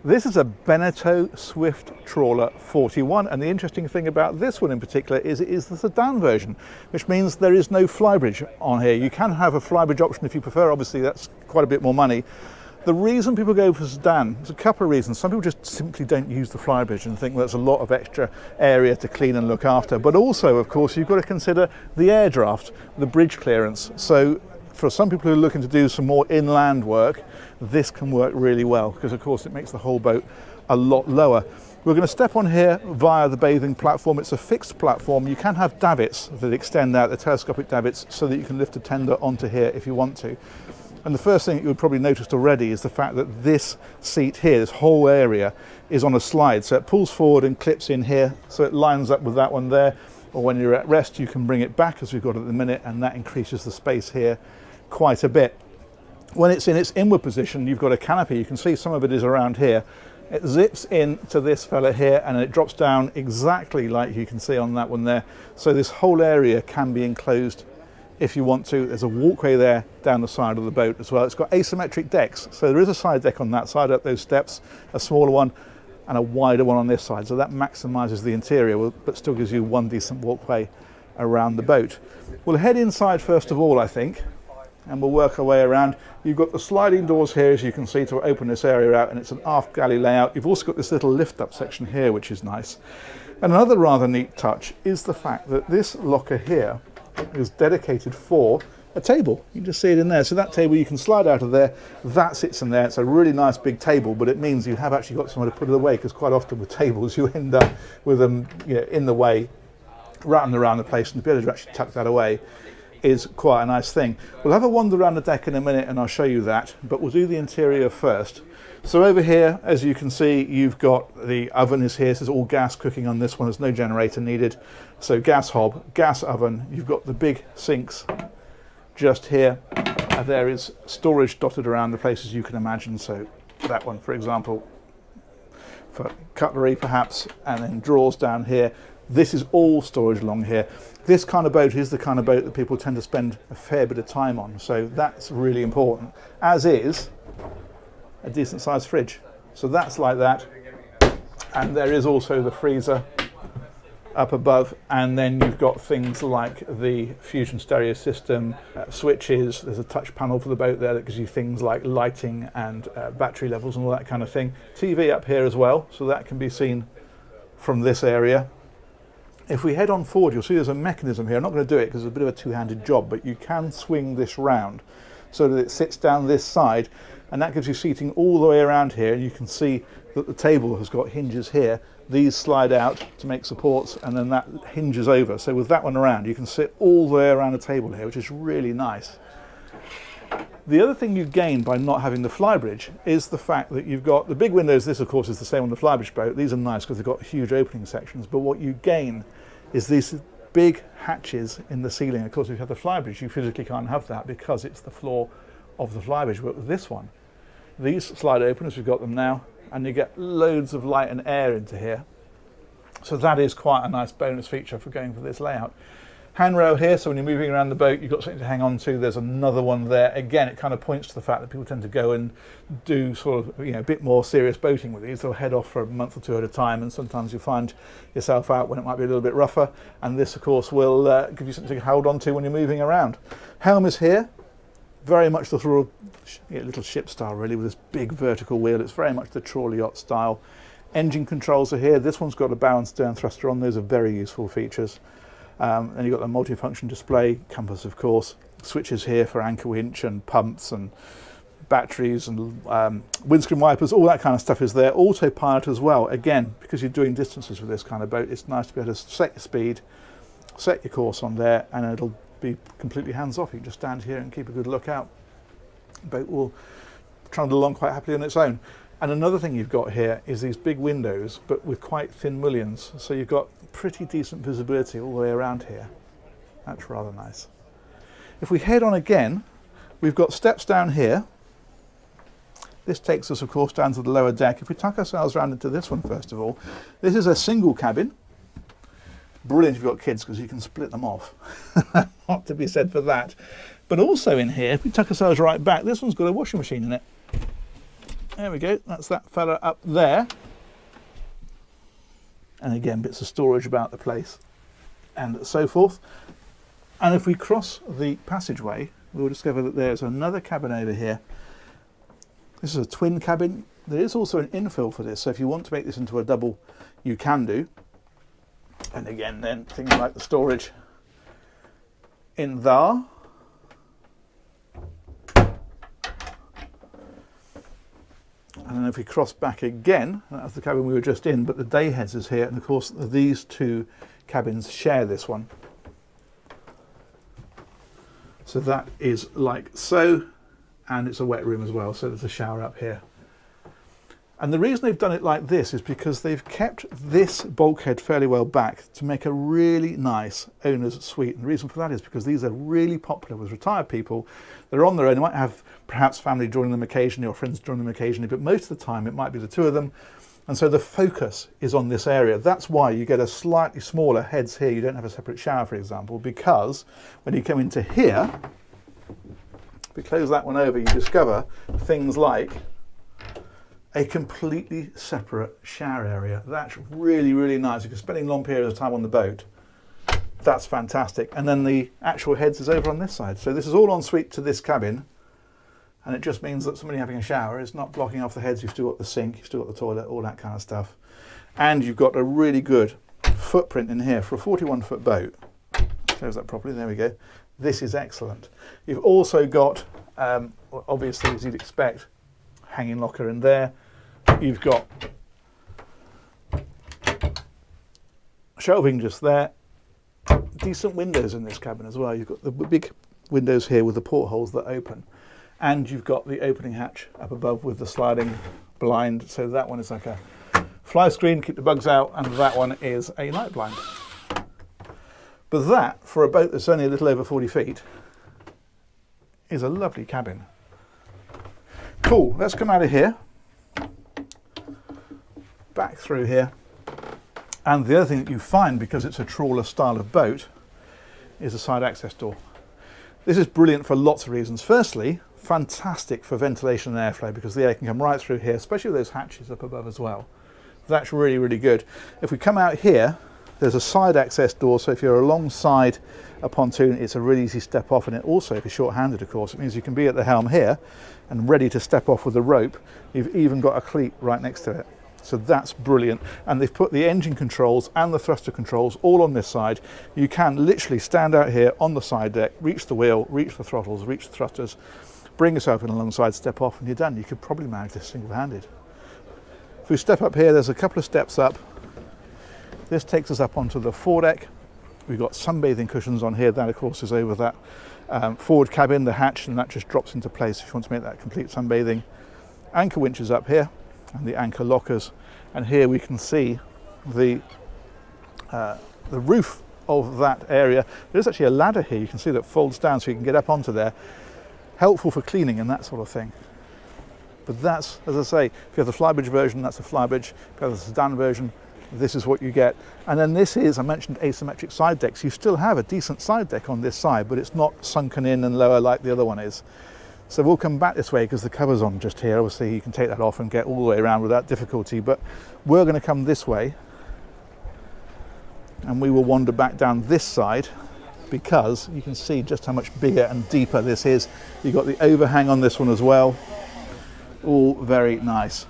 This is a Beneteau Swift Trawler 41, and the interesting thing about this one in particular is it is the sedan version, which means there is no flybridge on here. You can have a flybridge option if you prefer, obviously that's quite a bit more money. The reason people go for sedan, there's a couple of reasons. Some people just simply don't use the flybridge and think that's a lot of extra area to clean and look after, but also of course you've got to consider the air draft, the bridge clearance. So for some people who are looking to do some more inland work, this can work really well because of course it makes the whole boat a lot lower. We're going to step on here via the bathing platform. It's a fixed platform. You can have davits that extend out, the telescopic davits, so that you can lift a tender onto here if you want to. And the first thing you've probably noticed already is the fact that this seat here, this whole area, is on a slide. So it pulls forward and clips in here, so it lines up with that one there. Or when you're at rest, you can bring it back as we've got at the minute, and that increases the space here quite a bit. When it's in its inward position, you've got a canopy. You can see some of it is around here. It zips in to this fella here and it drops down exactly like you can see on that one there. So this whole area can be enclosed if you want to. There's a walkway there down the side of the boat as well. It's got asymmetric decks. So there is a side deck on that side up those steps, a smaller one and a wider one on this side. So that maximizes the interior but still gives you one decent walkway around the boat. We'll head inside first of all, I think, and we'll work our way around. You've got the sliding doors here, as you can see, to open this area out, and it's an aft galley layout. You've also got this little lift up section here, which is nice. And another rather neat touch is the fact that this locker here is dedicated for a table. You can just see it in there. So that table you can slide out of there, that sits in there. It's a really nice big table, but it means you have actually got somewhere to put it away, because quite often with tables you end up with them, you know, in the way, ratting around the place, and to be able to actually tuck that away is quite a nice thing. We'll have a wander around the deck in a minute and I'll show you that, but we'll do the interior first. So over here, as you can see, you've got the oven is here. This is all gas cooking on this one. There's no generator needed. So gas hob, gas oven. You've got the big sinks just here. There is storage dotted around the places you can imagine. So that one, for example, for cutlery perhaps, and then drawers down here. This is all storage along here. This kind of boat is the kind of boat that people tend to spend a fair bit of time on, so that's really important, as is a decent sized fridge. So that's like that, and there is also the freezer up above, and then you've got things like the Fusion stereo system, switches. There's a touch panel for the boat there that gives you things like lighting and battery levels and all that kind of thing. TV up here as well, so that can be seen from this area. If we head on forward, you'll see there's a mechanism here. I'm not going to do it because it's a bit of a two-handed job, but you can swing this round so that it sits down this side, and that gives you seating all the way around here. And you can see that the table has got hinges here. These slide out to make supports, and then that hinges over. So with that one around, you can sit all the way around the table here, which is really nice. The other thing you gain by not having the flybridge is the fact that you've got the big windows. This, of course, is the same on the flybridge boat. These are nice because they've got huge opening sections. But what you gain is these big hatches in the ceiling. Of course, if you have the flybridge, you physically can't have that because it's the floor of the flybridge. But with this one, these slide open as we've got them now, and you get loads of light and air into here. So that is quite a nice bonus feature for going for this layout. Handrail here, so when you're moving around the boat, you've got something to hang on to. There's another one there. Again, it kind of points to the fact that people tend to go and do sort of, you know, a bit more serious boating with these. They'll head off for a month or two at a time, and sometimes you find yourself out when it might be a little bit rougher. And this, of course, will give you something to hold on to when you're moving around. Helm is here. Very much the sort of little ship style, really, with this big vertical wheel. It's very much the trawler yacht style. Engine controls are here. This one's got a bow and stern thruster on. Those are very useful features. And you've got the multi-function display, compass of course, switches here for anchor winch and pumps and batteries and windscreen wipers, all that kind of stuff is there. Autopilot as well, again, because you're doing distances with this kind of boat, it's nice to be able to set your speed, set your course on there, and it'll be completely hands off. You can just stand here and keep a good lookout. The boat will trundle along quite happily on its own. And another thing you've got here is these big windows, but with quite thin mullions. So you've got pretty decent visibility all the way around here. That's rather nice. If we head on again, we've got steps down here. This takes us, of course, down to the lower deck. If we tuck ourselves around into this one, first of all, this is a single cabin. Brilliant if you've got kids because you can split them off. Not to be said for that. But also in here, if we tuck ourselves right back, this one's got a washing machine in it. There we go, that's that fella up there. And again, bits of storage about the place and so forth. And if we cross the passageway, we'll discover that there's another cabin over here. This is a twin cabin. There is also an infill for this, so if you want to make this into a double, you can do. And again, then things like the storage in there. And then if we cross back again, that's the cabin we were just in, but the day heads is here, and of course these two cabins share this one. So that is like so, and it's a wet room as well, so there's a shower up here. And the reason they've done it like this is because they've kept this bulkhead fairly well back to make a really nice owner's suite. And the reason for that is because these are really popular with retired people. They're on their own. They might have perhaps family joining them occasionally or friends joining them occasionally, but most of the time it might be the two of them. And so the focus is on this area. That's why you get a slightly smaller heads here. You don't have a separate shower, for example, because when you come into here, if we close that one over, you discover things like a completely separate shower area. That's really, really nice. If you're spending long periods of time on the boat, that's fantastic. And then the actual heads is over on this side. So this is all en suite to this cabin. And it just means that somebody having a shower is not blocking off the heads. You've still got the sink, you've still got the toilet, all that kind of stuff. And you've got a really good footprint in here for a 41-foot boat. Shows that properly, there we go. This is excellent. You've also got, obviously as you'd expect, hanging locker in there. You've got shelving just there. Decent windows in this cabin as well. You've got the big windows here with the portholes that open. And you've got the opening hatch up above with the sliding blind. So that one is like a fly screen, keep the bugs out, and that one is a night blind. But that, for a boat that's only a little over 40 feet, is a lovely cabin. Cool, let's come out of here. Back through here. And the other thing that you find, because it's a trawler style of boat, is a side access door. This is brilliant for lots of reasons. Firstly, fantastic for ventilation and airflow because the air can come right through here, especially with those hatches up above as well. That's really, really good. If we come out here, there's a side access door, so if you're alongside a pontoon, it's a really easy step off, and it also, if you're short-handed, of course, it means you can be at the helm here and ready to step off with a rope. You've even got a cleat right next to it. So that's brilliant. And they've put the engine controls and the thruster controls all on this side. You can literally stand out here on the side deck, reach the wheel, reach the throttles, reach the thrusters, bring yourself in alongside, step off, and you're done. You could probably manage this single-handed. If we step up here, there's a couple of steps up. This takes us up onto the foredeck. We've got sunbathing cushions on here. That, of course, is over that forward cabin, the hatch, and that just drops into place if you want to make that complete sunbathing. Anchor winches up here, and the anchor lockers. And here we can see the roof of that area. There's actually a ladder here, you can see, that folds down so you can get up onto there. Helpful for cleaning and that sort of thing. But that's, as I say, if you have the flybridge version, that's a flybridge. If you have the sedan version, this is what you get. And then this is, I mentioned asymmetric side decks. You still have a decent side deck on this side, but it's not sunken in and lower like the other one is. So we'll come back this way because the cover's on just here. Obviously you can take that off and get all the way around without difficulty, but we're going to come this way and we will wander back down this side because you can see just how much bigger and deeper this is. You've got the overhang on this one as well. All very nice.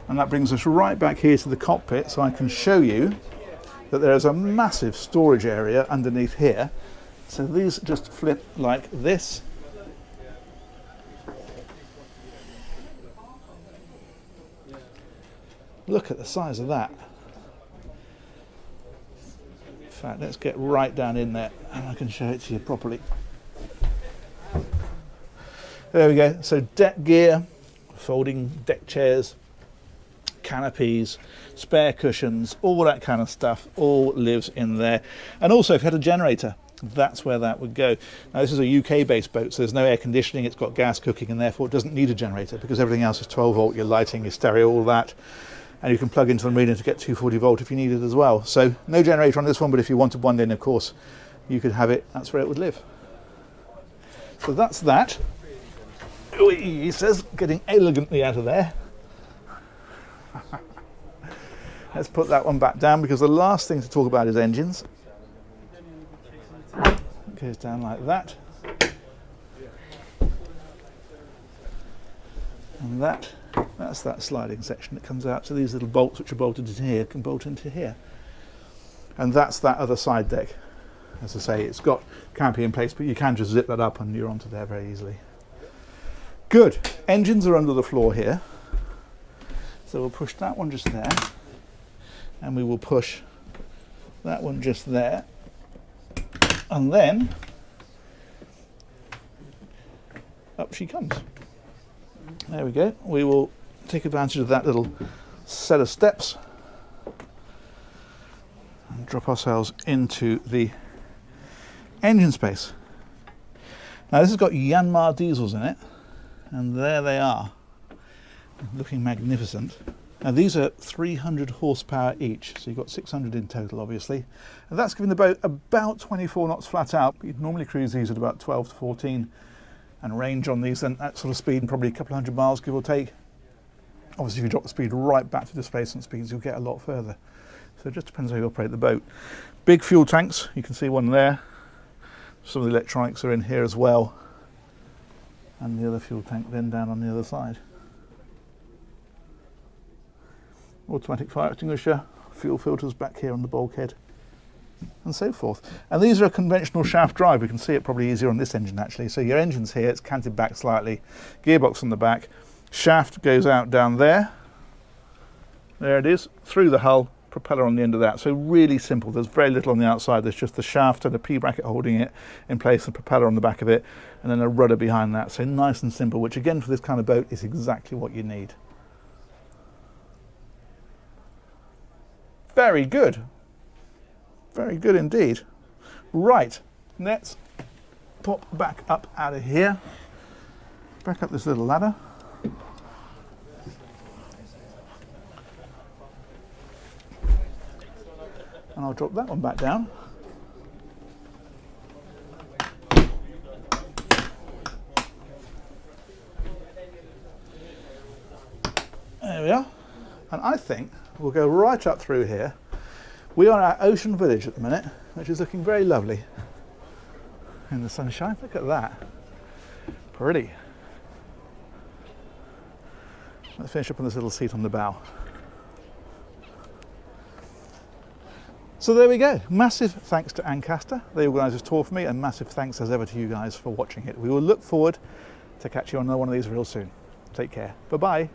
And that brings us right back here to the cockpit, so I can show you that there is a massive storage area underneath here. So these just flip like this. Look at the size of that. In fact, let's get right down in there and I can show it to you properly. There we go. So deck gear, folding deck chairs, canopies, spare cushions, all that kind of stuff all lives in there. And also if you had a generator, that's where that would go. Now this is a UK based boat, so there's no air conditioning, it's got gas cooking, and therefore it doesn't need a generator because everything else is 12 volt, your lighting, your stereo, all that. And you can plug into the marina to get 240 volt if you need it as well. So no generator on this one, but if you wanted one, then of course you could have it. That's where it would live. So that's that. He says, getting elegantly out of there. Let's put that one back down because the last thing to talk about is engines. It goes down like that. And that's that sliding section that comes out. So these little bolts which are bolted into here can bolt into here. And that's that other side deck. As I say, it's got canopy in place, but you can just zip that up and you're onto there very easily. Good. Engines are under the floor here. So we'll push that one just there. And we will push that one just there. And then up she comes. There we go. We will take advantage of that little set of steps and drop ourselves into the engine space. Now this has got Yanmar diesels in it, and there they are, looking magnificent. Now these are 300 horsepower each, so you've got 600 in total obviously, and that's giving the boat about 24 knots flat out. You'd normally cruise these at about 12 to 14, and range on these then that sort of speed, probably a couple hundred miles give or take. Obviously if you drop the speed right back to displacement speeds you'll get a lot further, so it just depends how you operate the boat. Big fuel tanks, you can see one there. Some of the electronics are in here as well, and the other fuel tank then down on the other side. Automatic fire extinguisher, fuel filters back here on the bulkhead, and so forth. And these are a conventional shaft drive. We can see it probably easier on this engine actually. So your engine's here, it's canted back slightly, gearbox on the back, shaft goes out down there. There it is, through the hull, propeller on the end of that. So really simple. There's very little on the outside. There's just the shaft and a P bracket holding it in place, and propeller on the back of it, and then a rudder behind that. So nice and simple, which again for this kind of boat is exactly what you need. Very good. Very good indeed. Right, let's pop back up out of here. Back up this little ladder. And I'll drop that one back down. There we are. And I think we'll go right up through here. We are at Ocean Village at the minute, which is looking very lovely in the sunshine. Look at that. Pretty. Let's finish up on this little seat on the bow. So there we go. Massive thanks to Ancaster. They organised this tour for me, and massive thanks as ever to you guys for watching it. We will look forward to catching you on another one of these real soon. Take care. Bye-bye.